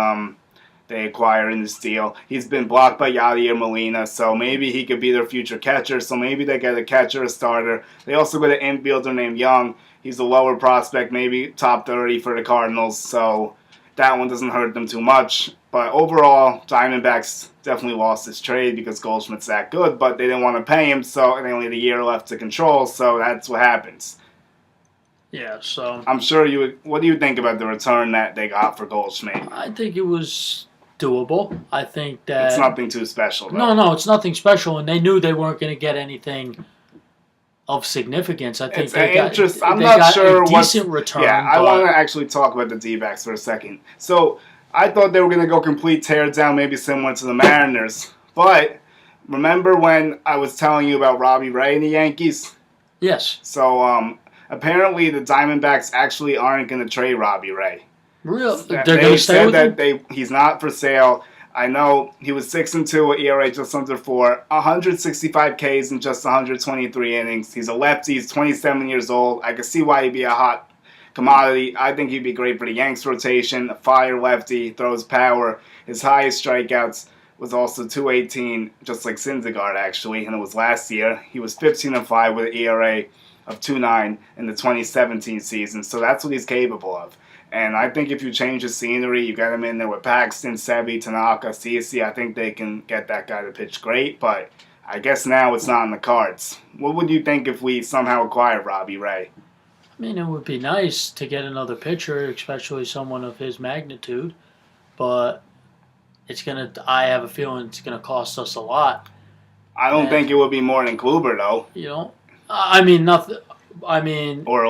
they acquire in this deal. He's been blocked by Yadier Molina, so maybe he could be their future catcher. So maybe they get a catcher, a starter. They also got an infielder named Young. He's a lower prospect, maybe top 30 for the Cardinals, so that one doesn't hurt them too much. But overall, Diamondbacks definitely lost this trade because Goldschmidt's that good, but they didn't want to pay him, so they only had a year left to control, so that's what happens. Yeah, so I'm sure you would. What do you think about the return that they got for Goldschmidt? I think it was doable. I think that it's nothing too special, though. No, it's nothing special, and they knew they weren't going to get anything of significance. I think it's they got, I'm they not got sure a decent return. Yeah, I want to actually talk about the Dbacks for a second. So I thought they were going to go complete tear down, maybe similar to the Mariners, but remember when I was telling you about Robbie Ray and the Yankees? Yes. So, apparently the Diamondbacks actually aren't going to trade Robbie Ray. Real? They're going to stay with him? He's not for sale. I know he was 6-2 with ERA just under 4, 165 Ks in just 123 innings. He's a lefty. He's 27 years old. I can see why he'd be a hot commodity. I think he'd be great for the Yanks rotation. A fire lefty, throws power. His highest strikeouts was also 218, just like Syndergaard actually, and it was last year. He was 15-5 with an ERA of 2.9 in the 2017 season, so that's what he's capable of. And I think if you change the scenery, you get him in there with Paxton, Sevi, Tanaka, Ceci, I think they can get that guy to pitch great, but I guess now it's not in the cards. What would you think if we somehow acquired Robbie Ray? I mean, it would be nice to get another pitcher, especially someone of his magnitude, but I have a feeling it's gonna cost us a lot. I don't think it would be more than Kluber, though. You know, I mean nothing. I mean, or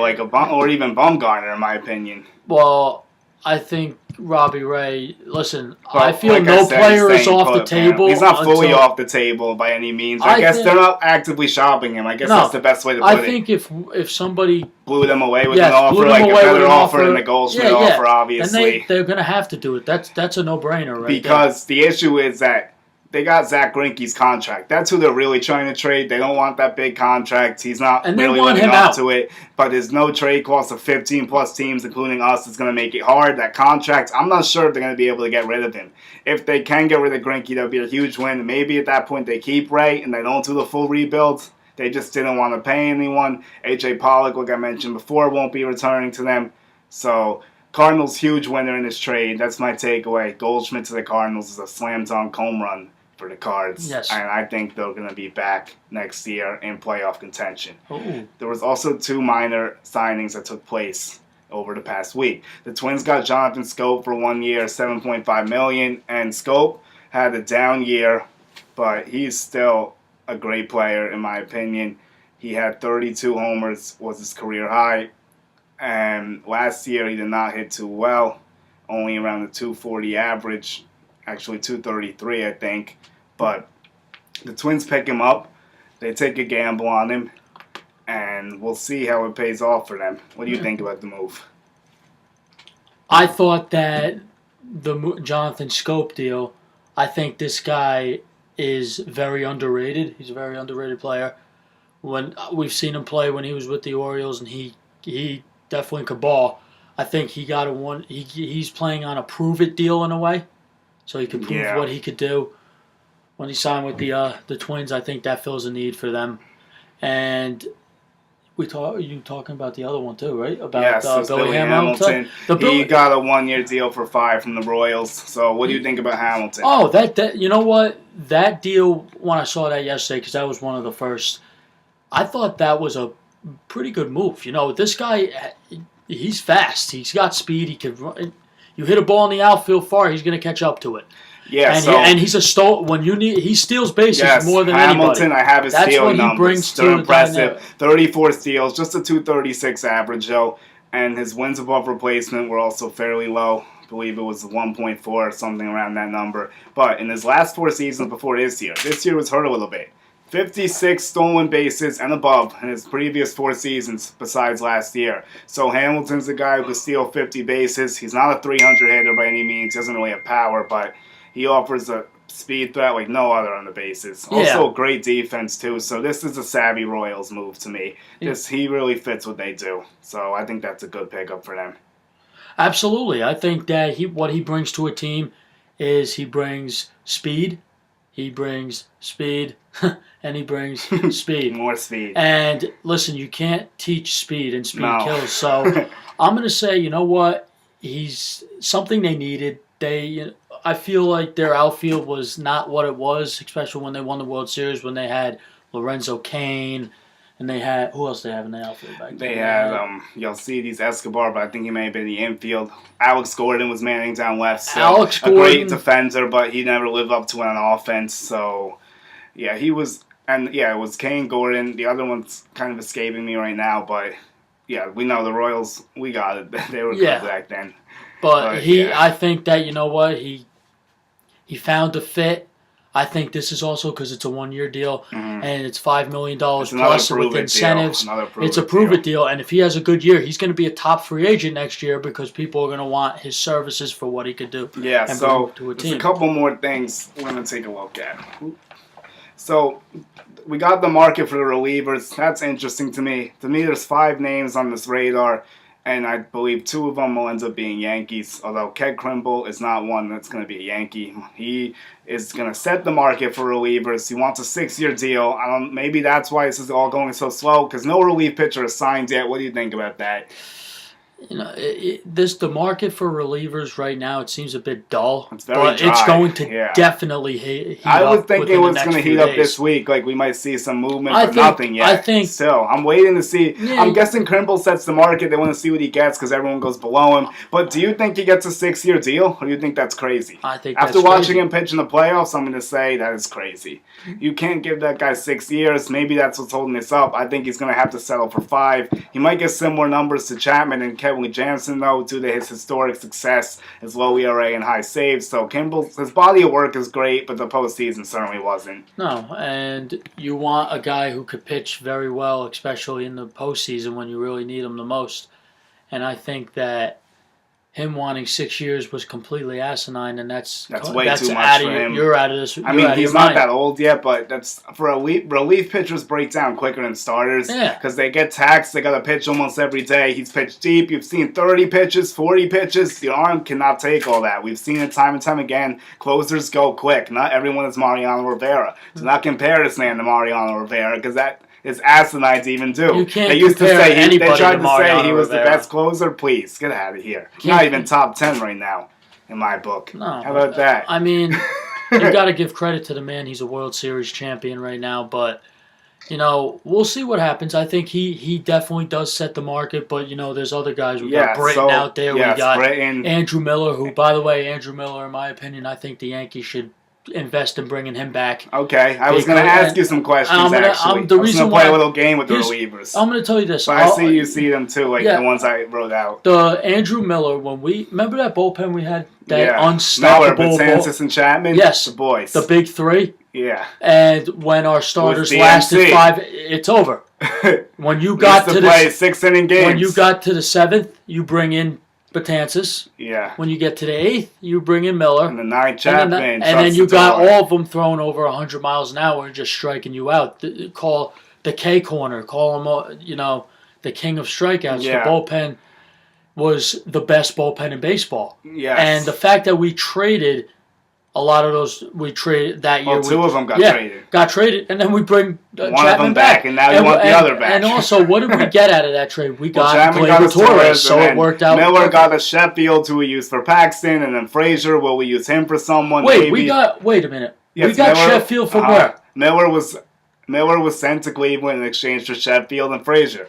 even Bumgarner, in my opinion. Well, I think Robbie Ray. Listen, I feel no player is off the table. He's not fully off the table by any means. I guess they're not actively shopping him. I guess that's the best way to put it. I think if somebody blew them away with an offer, like a better offer than the Goldschmidt offer, obviously, and they're going to have to do it. That's a no-brainer, right? Because the issue is that they got Zach Greinke's contract. That's who they're really trying to trade. They don't want that big contract. He's not really living up to it. But there's no trade cost of 15-plus teams, including us, that's going to make it hard. That contract, I'm not sure if they're going to be able to get rid of him. If they can get rid of Greinke, that would be a huge win. Maybe at that point they keep Ray and they don't do the full rebuild. They just didn't want to pay anyone. A.J. Pollock, like I mentioned before, won't be returning to them. So Cardinals, huge winner in this trade. That's my takeaway. Goldschmidt to the Cardinals is a slam-dunk home run for the Cards. Yes. And I think they're going to be back next year in playoff contention. Ooh. There was also 2 minor signings that took place over the past week. The Twins got Jonathan Schoop for 1 year, $7.5 million, and Schoop had a down year, but he's still a great player in my opinion. He had 32 homers, was his career high, and last year he did not hit too well, only around the 240 average. Actually 233, I think. But the Twins pick him up. They take a gamble on him. And we'll see how it pays off for them. What do you think about the move? I thought that the Jonathan Schoop deal, I think this guy is very underrated. He's a very underrated player. When we've seen him play when he was with the Orioles, and he definitely could ball. I think he got he's playing on a prove-it deal in a way. So he could prove what he could do. When he signed with the Twins, I think that fills a need for them. And you talking about the other one too, right? About Billy Hamilton. He got a 1-year deal for $5 from the Royals. So what do you think about Hamilton? Oh, that you know what? That deal, when I saw that yesterday, because that was one of the first, I thought that was a pretty good move. You know, this guy, he's fast. He's got speed. He can run. You hit a ball in the outfield far, he's going to catch up to it. Yeah, and he's a when he steals bases more than Hamilton, anybody. I have his steal numbers. That's what he brings They're to impressive. 34 steals, just a 236 average, though. And his wins above replacement were also fairly low. I believe it was 1.4 or something around that number. But in his last 4 seasons before this year was hurt a little bit. 56 stolen bases and above in his previous 4 seasons besides last year. So Hamilton's the guy who can steal 50 bases. He's not a 300 hitter by any means. He doesn't really have power, but he offers a speed threat like no other on the bases. Also great defense too. So this is a savvy Royals move to me. He really fits what they do. So I think that's a good pickup for them. Absolutely. I think that what he brings to a team is he brings speed. He brings speed, and he brings speed. More speed. And listen, you can't teach speed, and speed kills. So I'm going to say, you know what? He's something they needed. I feel like their outfield was not what it was, especially when they won the World Series, when they had Lorenzo Cain, and they had, who else they have in the outfield back then? They had Yalcides Escobar, but I think he may have been the infield. Alex Gordon was manning down left. So a great defender, but he never lived up to it on offense. So, yeah, he was, and yeah, it was Cain, Gordon. The other one's kind of escaping me right now, but yeah, we know the Royals, we got it. They were good back then. But I think that, you know what, he found a fit. I think this is also because it's a 1-year deal and it's $5 million plus with incentives. It's a prove-it deal. And if he has a good year, he's going to be a top free agent next year because people are going to want his services for what he could do. Yeah, so there's a couple more things we're going to take a look at. So we got the market for the relievers. That's interesting to me. To me, there's 5 names on this radar. And I believe 2 of them will end up being Yankees, although Ked Krimble is not one that's going to be a Yankee. He is going to set the market for relievers. He wants a 6-year deal. Maybe that's why this is all going so slow, because no relief pitcher is signed yet. What do you think about that? You know, the market for relievers right now, it seems a bit dull. It's very dry. It's going to definitely heat I up. was thinking it was going to heat up this week. Like, we might see some movement, but nothing yet. I think. Still, I'm waiting to see. Yeah, I'm guessing Krimble sets the market. They want to see what he gets because everyone goes below him. But do you think he gets a 6-year deal, or do you think that's crazy? I think After watching him pitch in the playoffs, I'm going to say that is crazy. You can't give that guy 6 years. Maybe that's what's holding this up. I think he's going to have to settle for 5. He might get similar numbers to Chapman and Kevin Jansen, though, due to his historic success, his low ERA and high saves. So his body of work is great, but the postseason certainly wasn't. No, and you want a guy who could pitch very well, especially in the postseason when you really need him the most. And I think that him wanting 6 years was completely asinine, and that's way too much for him. You're out of this. I mean, he's not that old yet, but that's for relief pitchers break down quicker than starters. Yeah, because they get taxed. They got to pitch almost every day. He's pitched deep. You've seen 30 pitches, 40 pitches. The arm cannot take all that. We've seen it time and time again. Closers go quick. Not everyone is Mariano Rivera. Do not compare this man to Mariano Rivera, because that is asinine to even do. You can't they used to compare say anybody they tried to to say he was Rivera. the best closer. Please get out of here. Not even top 10 right now in my book. No, how about that? I mean, you got to give credit to the man. He's a World Series champion right now, but you know, we'll see what happens. I think he definitely does set the market, but you know, there's other guys. We got Britton out there. Yes, we got Britton. Andrew Miller, who, by the way, Andrew Miller, in my opinion, I think the Yankees should invest in bringing him back. Okay, I was going to ask you some questions, actually. I was going to play a little game with the relievers. I'm going to tell you this. But I see you see them, too, like the ones I wrote out. The Andrew Miller, remember that bullpen we had? That unstoppable Miller, Betances, and Chapman? Yes. The boys. The big 3? Yeah. And when our starters lasted 5, it's over. When you got to play 6-inning games. When you got to the 7th, you bring in Betances. Yeah. When you get to the 8th, you bring in Miller. And the 9th, Chapman. And then you got all of them thrown over 100 miles an hour and just striking you out. Call the K corner. Call him, you know, the king of strikeouts. Yeah. The bullpen was the best bullpen in baseball. Yes. And the fact that we traded a lot of those, we traded that year. Well, 2 of them got traded. And then we bring one Chapman of them back, and now you want the other back. And also, what did we get out of that trade? We got Gleyber Torres, so it worked out. Miller got a Sheffield, who we used for Paxton, and then Frazier, will we use him for someone? Wait, maybe? Wait a minute. Yes, we got Sheffield from where? Miller was sent to Cleveland in exchange for Sheffield and Frazier.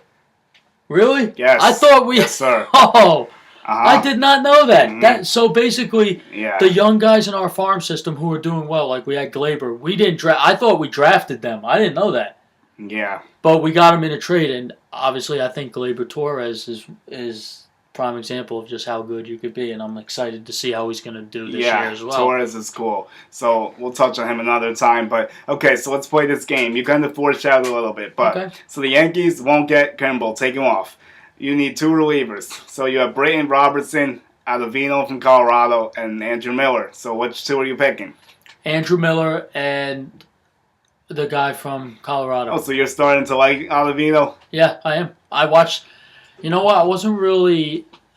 Really? Yes. I thought we... Yes, sir. Oh, I did not know that. Mm-hmm. So basically, the young guys in our farm system who are doing well, like we had Gleyber, we didn't draft. I thought we drafted them. I didn't know that. Yeah. But we got them in a trade, and obviously I think Gleyber Torres is prime example of just how good you could be, and I'm excited to see how he's going to do this year as well. Torres is cool. So we'll touch on him another time. But, okay, so let's play this game. You kind of foreshadowed a little bit. But So the Yankees won't get Krimble. Take him off. You need 2 relievers. So you have Britton, Robertson, Ottavino from Colorado, and Andrew Miller. So which 2 are you picking? Andrew Miller and the guy from Colorado. Oh, so you're starting to like Ottavino? Yeah, I am. I watched. You know what?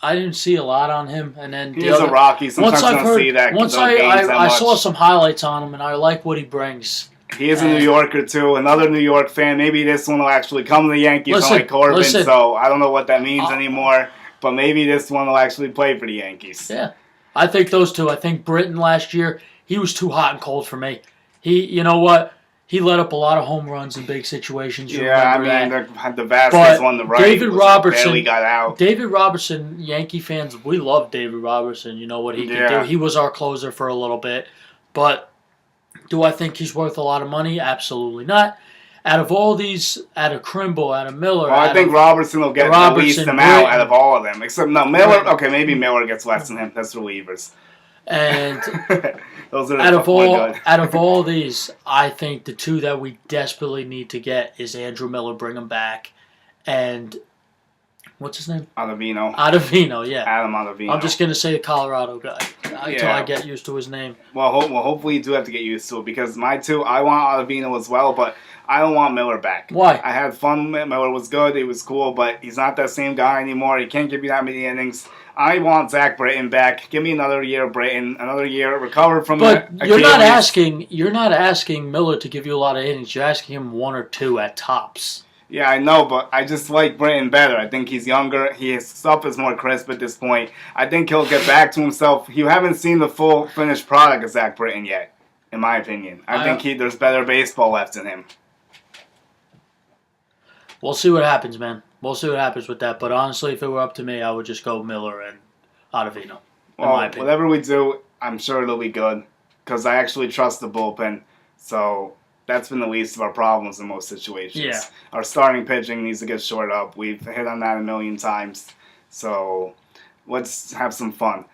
I didn't see a lot on him, and then he's a Rocky. Sometimes you don't see that. Once I saw some highlights on him, and I like what he brings. He is a New Yorker, too. Another New York fan. Maybe this one will actually come to the Yankees, unlike Corbin. So I don't know what that means anymore. But maybe this one will actually play for the Yankees. Yeah. I think those 2. I think Britton last year, he was too hot and cold for me. You know what? He let up a lot of home runs in big situations. The Vasquez won the right. David Robertson barely got out. David Robertson, Yankee fans, we love David Robertson. You know what he can do. He was our closer for a little bit. But do I think he's worth a lot of money? Absolutely not. Out of all these, out of Krimble, out of Miller... Well, I think Robertson will get the least amount out of all of them. Except, no, Miller... Okay, maybe Miller gets less than him. That's relievers. And Those are out good. of all these, I think the two that we desperately need to get is Andrew Miller, bring him back, and what's his name? Ottavino, yeah. Adam Ottavino. I'm just gonna say the Colorado guy until I get used to his name. Well, hopefully you do have to get used to it because my two, I want Ottavino as well, but I don't want Miller back. Why? I had fun. Miller was good. He was cool, but he's not that same guy anymore. He can't give you that many innings. I want Zach Britton back. Give me another year, Britton. Another year, recover from the But you're not asking Miller to give you a lot of innings. You're asking him 1 or 2 at tops. Yeah, I know, but I just like Britton better. I think he's younger. His stuff is more crisp at this point. I think he'll get back to himself. You haven't seen the full finished product of Zach Britton yet, in my opinion. I think there's better baseball left in him. We'll see what happens, man. We'll see what happens with that. But honestly, if it were up to me, I would just go Miller and Ottavino. Well, whatever we do, I'm sure it'll be good because I actually trust the bullpen. So that's been the least of our problems in most situations. Yeah. Our starting pitching needs to get shored up. We've hit on that a million times. So let's have some fun.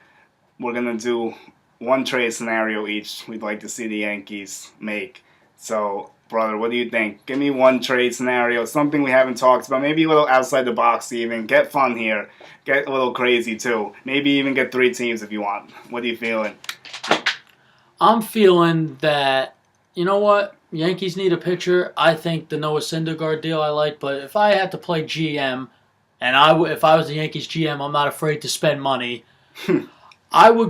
We're going to do one trade scenario each we'd like to see the Yankees make. So, brother, what do you think? Give me one trade scenario, something we haven't talked about. Maybe a little outside the box even. Get fun here. Get a little crazy too. Maybe even get 3 teams if you want. What are you feeling? I'm feeling that, you know what? Yankees need a pitcher. I think the Noah Syndergaard deal I like, but if I had to play GM, and if I was the Yankees GM, I'm not afraid to spend money. What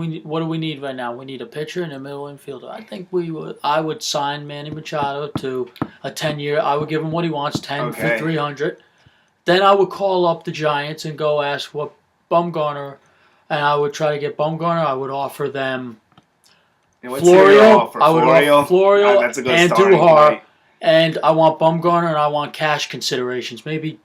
do we need right now? We need a pitcher and a middle infielder. I think I would sign Manny Machado to a 10-year. I would give him what he wants, 10 for $300. Then I would call up the Giants and go ask what Bumgarner, and I would try to get Bumgarner. I would offer them Florio. I would offer Florio and Andujar, and I want Bumgarner and I want cash considerations. Maybe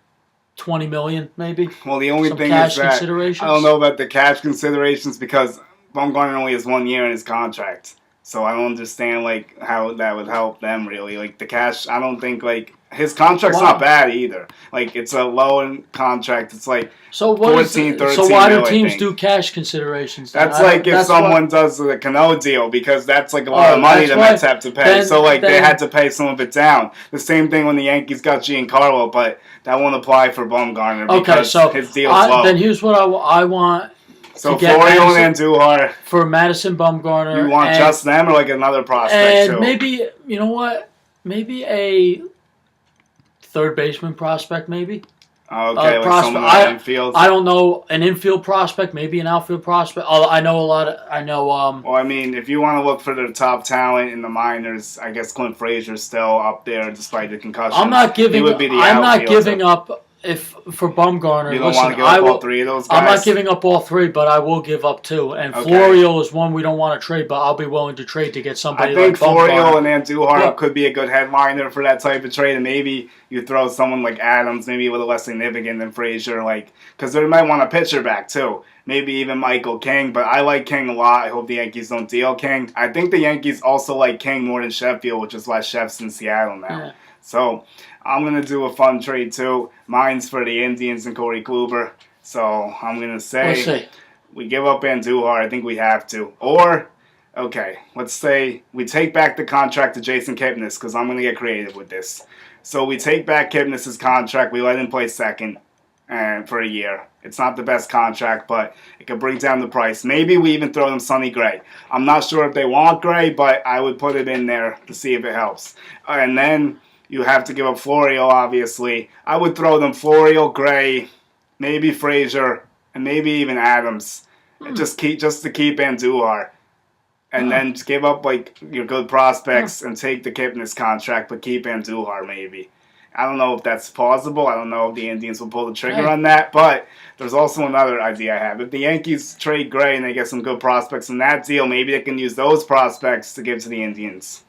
$20 million, maybe. Well, the only thing is that I don't know about the cash considerations because Bumgarner only has 1 year in his contract. So I don't understand how that would help them really. The cash, I don't think his contract's not bad either. It's a low contract. It's 14, 13 So why do teams do cash considerations? That's if someone does the Cano deal because that's a lot of money the Mets have to pay. They had to pay some of it down. The same thing when the Yankees got Giancarlo, but that won't apply for Bumgarner because his deal's low. Then here's what I want. So Florio and Andujar for Madison Bumgarner. You want just them or another prospect too? And maybe, you know what? Maybe a third baseman prospect, maybe. Okay, someone in the infield. I don't know, an infield prospect, maybe an outfield prospect. I know a lot of. Well, I mean, if you want to look for the top talent in the minors, I guess Clint Frazier's still up there despite the concussion. I'm not giving up. If for Bumgarner, you don't want to give up all 3 of those guys? I'm not giving up all 3, but I will give up 2. And Florio is one we don't want to trade, but I'll be willing to trade to get somebody like Bumgarner. I think Florio and Andujar could be a good headliner for that type of trade, and maybe you throw someone like Adams, maybe a little less significant than Frazier, because they might want a pitcher back too. Maybe even Michael King, but I like King a lot. I hope the Yankees don't deal King. I think the Yankees also like King more than Sheffield, which is why Sheff's in Seattle now. Yeah. So I'm going to do a fun trade too. Mine's for the Indians and Corey Kluber. So I'm going to say we give up Andujar. I think we have to. Or, let's say we take back the contract to Jason Kipnis because I'm going to get creative with this. So we take back Kipnis' contract. We let him play second for a year. It's not the best contract, but it could bring down the price. Maybe we even throw them Sonny Gray. I'm not sure if they want Gray, but I would put it in there to see if it helps. And then you have to give up Florio, obviously. I would throw them Florio, Gray, maybe Frazier, and maybe even Adams. Just to keep Andujar. And then just give up your good prospects and take the Kipnis contract, but keep Andujar maybe. I don't know if that's possible. I don't know if the Indians will pull the trigger on that. But there's also another idea I have. If the Yankees trade Gray and they get some good prospects in that deal, maybe they can use those prospects to give to the Indians.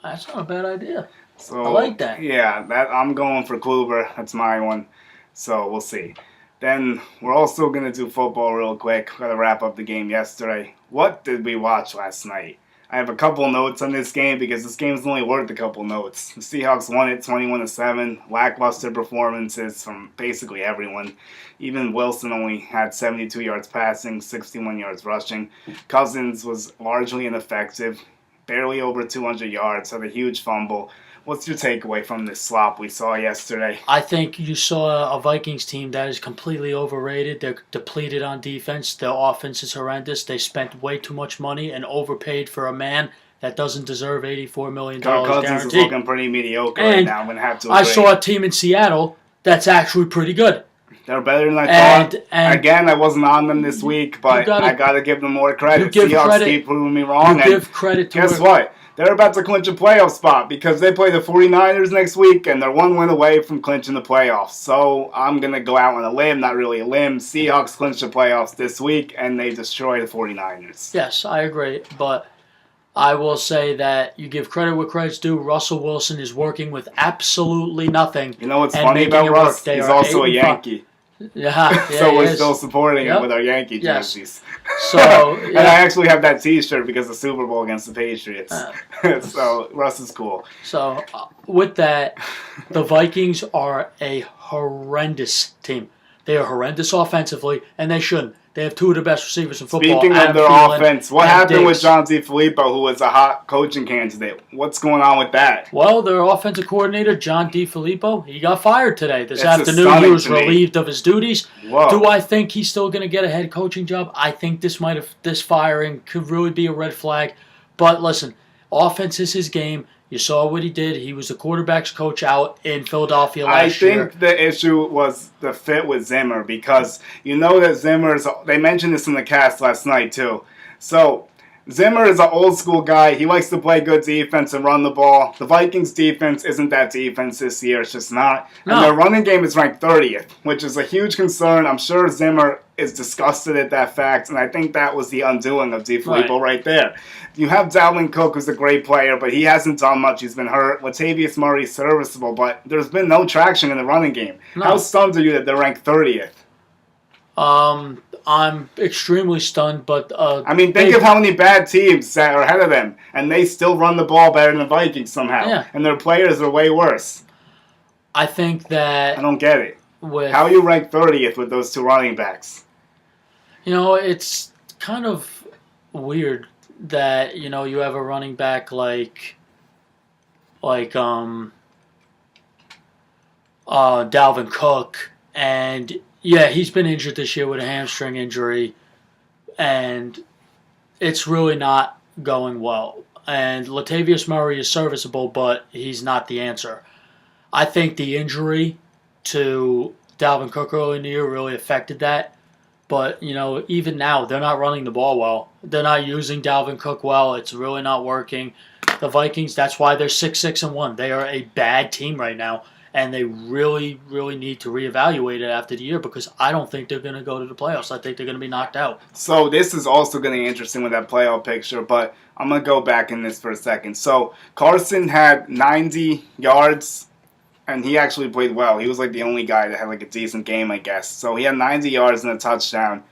That's not a bad idea. So, I like that. Yeah, I'm going for Kluber. That's my one. So we'll see. Then we're also going to do football real quick. Got to wrap up the game yesterday. What did we watch last night? I have a couple notes on this game because this game is only worth a couple notes. The Seahawks won it 21-7. Lackluster performances from basically everyone. Even Wilson only had 72 yards passing, 61 yards rushing. Cousins was largely ineffective, barely over 200 yards, had a huge fumble. What's your takeaway from this slop we saw yesterday? I think you saw a Vikings team that is completely overrated. They're depleted on defense. Their offense is horrendous. They spent way too much money and overpaid for a man that doesn't deserve $84 million Cousins guaranteed. is looking pretty mediocre right now. I'm going to have to agree. I saw a team in Seattle that's actually pretty good. They're better than I thought. And again, I wasn't on them this week, but I got to give them more credit. Seahawks keep proving me wrong. Give credit to guess what? They're about to clinch a playoff spot because they play the 49ers next week, and they're one win away from clinching the playoffs. So I'm going to go out on a limb, not really a limb. Seahawks clinch the playoffs this week, and they destroy the 49ers. Yes, I agree. But I will say that you give credit where credit's due. Russell Wilson is working with absolutely nothing. You know what's funny about Russ? He's also a Yankee. Yeah, so we're still supporting him with our Yankee jerseys. So, and I actually have that T-shirt because of the Super Bowl against the Patriots. So Russ is cool. So with that, the Vikings are a horrendous team. They are horrendous offensively, and they shouldn't. They have two of the best receivers in football. Speaking of their offense, what happened with John DeFlippo, who was a hot coaching candidate? What's going on with that? Well, their offensive coordinator, John DeFlippo, he got fired today. This afternoon, he was relieved of his duties. Whoa. Do I think he's still going to get a head coaching job? I think this firing could really be a red flag. But listen, offense is his game. You saw what he did. He was the quarterback's coach out in Philadelphia last year. I think the issue was the fit with Zimmer because you know that Zimmer's... They mentioned this in the cast last night, too. So, Zimmer is an old-school guy. He likes to play good defense and run the ball. The Vikings' defense isn't that defense this year. It's just not. No. And their running game is ranked 30th, which is a huge concern. I'm sure Zimmer is disgusted at that fact, and I think that was the undoing of DeFlippo right there. You have Dalvin Cook, who's a great player, but he hasn't done much. He's been hurt. Latavius Murray's serviceable, but there's been no traction in the running game. No. How stunned are you that they're ranked 30th? I'm extremely stunned, but... I mean, think of how many bad teams that are ahead of them, and they still run the ball better than the Vikings somehow, and their players are way worse. I think that... I don't get it. How are you ranked 30th with those two running backs? You know, it's kind of weird that, you know, you have a running back like Dalvin Cook, and yeah, he's been injured this year with a hamstring injury, and it's really not going well. And Latavius Murray is serviceable, but he's not the answer. I think the injury to Dalvin Cook early in the year really affected that. But, you know, even now, they're not running the ball well. They're not using Dalvin Cook well. It's really not working. The Vikings, that's why they're 6-1. They are a bad team right now, and they really, really need to reevaluate it after the year because I don't think they're going to go to the playoffs. I think they're going to be knocked out. So this is also going to be interesting with that playoff picture, but I'm going to go back in this for a second. So Carson had 90 yards. And he actually played well. He was like the only guy that had like a decent game, I guess. So he had 90 yards and a touchdown.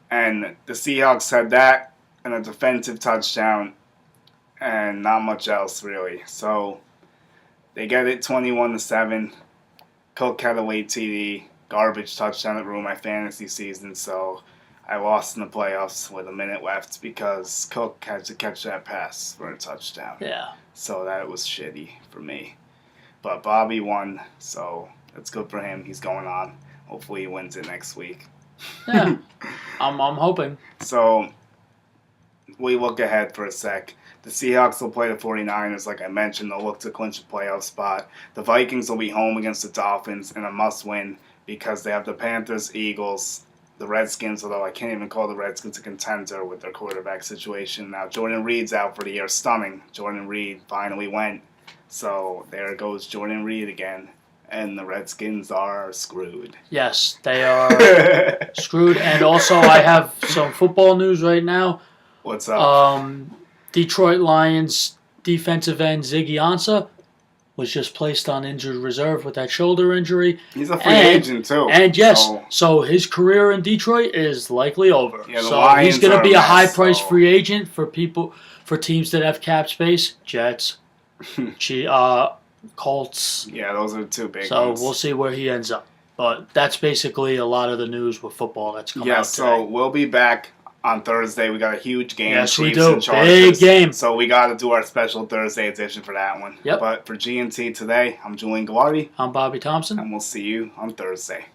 And the Seahawks had that and a defensive touchdown. And not much else, really. So they get it 21-7. Cook had a late TD. Garbage touchdown that ruined my fantasy season. So I lost in the playoffs with a minute left because Cook had to catch that pass for a touchdown. Yeah. So that was shitty for me. But Bobby won, so that's good for him. He's going on. Hopefully he wins it next week. Yeah, I'm hoping. So we look ahead for a sec. The Seahawks will play the 49ers, like I mentioned. They'll look to clinch a playoff spot. The Vikings will be home against the Dolphins in a must-win because they have the Panthers, Eagles, the Redskins, although I can't even call the Redskins a contender with their quarterback situation. Now, Jordan Reed's out for the year. Stunning. Jordan Reed finally went. So there goes Jordan Reed again, and the Redskins are screwed. Yes, they are screwed. And also, I have some football news right now. What's up? Detroit Lions defensive end Ziggy Ansah was just placed on injured reserve with that shoulder injury. He's a free agent, too. And yes, so his career in Detroit is likely over. Yeah, so he's going to be a high-priced free agent for teams that have cap space. Jets, Colts. Yeah, those are the two big ones. So we'll see where he ends up. But that's basically a lot of the news with football that's coming out today. So we'll be back on Thursday. We got a huge game. Yes, we Chiefs do. Big game. So we got to do our special Thursday edition for that one. Yep. But for GNT today, I'm Julian Gallardi. I'm Bobby Thompson. And we'll see you on Thursday.